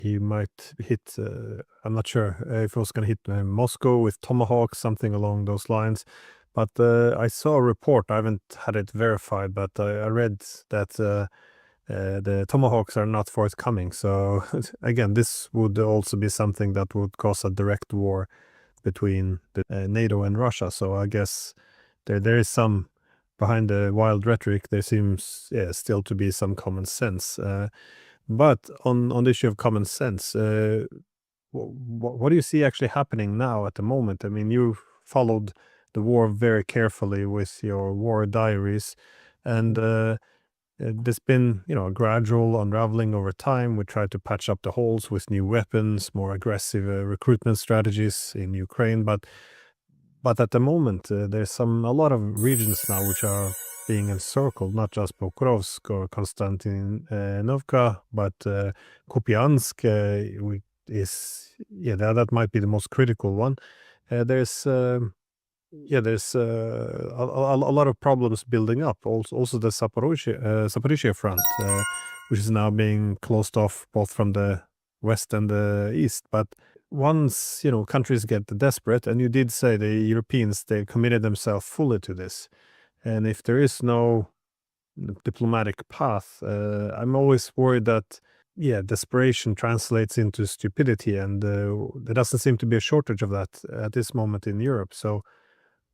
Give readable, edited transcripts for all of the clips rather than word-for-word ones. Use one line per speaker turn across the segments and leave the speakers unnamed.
he might hit, I'm not sure if he was going to hit Moscow with tomahawks, something along those lines. But I saw a report, I haven't had it verified, but I read that the tomahawks are not forthcoming. So again, this would also be something that would cause a direct war between NATO and Russia. So I guess there is some behind the wild rhetoric. There seems still to be some common sense. But on the issue of common sense, what do you see actually happening now at the moment? I mean, you followed the war very carefully with your war diaries, and there's been, a gradual unraveling over time. We tried to patch up the holes with new weapons, more aggressive recruitment strategies in Ukraine, but at the moment, there's a lot of regions now which are being encircled, not just Pokrovsk or Konstantinovka, but Kupyansk that might be the most critical one. There's a lot of problems building up. Also the Zaporizhia front, which is now being closed off both from the west and the east. But once countries get desperate, and you did say the Europeans, they committed themselves fully to this, and if there is no diplomatic path, I'm always worried that desperation translates into stupidity, and there doesn't seem to be a shortage of that at this moment in Europe. So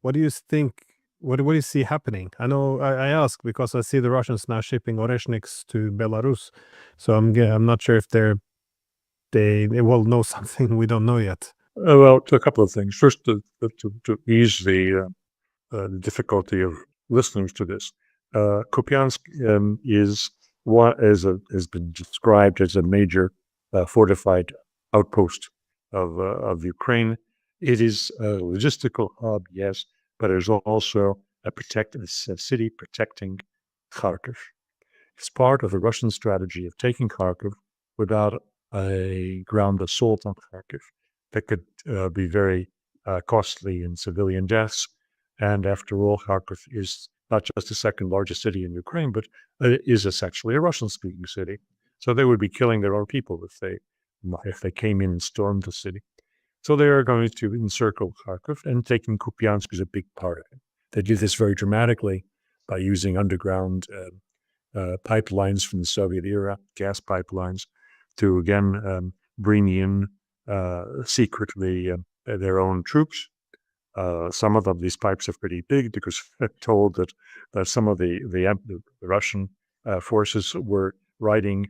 what do you think? What do you see happening? I know I ask because I see the Russians now shipping Oreshniks to Belarus, so I'm not sure if they will know something we don't know yet.
Well, a couple of things. First, to ease the difficulty of listeners to this, Kupiansk is what has been described as a major fortified outpost of Ukraine. It is a logistical hub, yes, but it is also a city protecting Kharkiv. It's part of the Russian strategy of taking Kharkiv without a ground assault on Kharkiv that could be very costly in civilian deaths. And after all, Kharkiv is not just the second largest city in Ukraine, but is essentially a Russian-speaking city. So they would be killing their own people if they came in and stormed the city. So they are going to encircle Kharkiv, and taking Kupyansk is a big part of it. They do this very dramatically by using underground pipelines from the Soviet era, gas pipelines, to again bring in secretly their own troops. Some of these pipes are pretty big because I'm told that some of the Russian forces were riding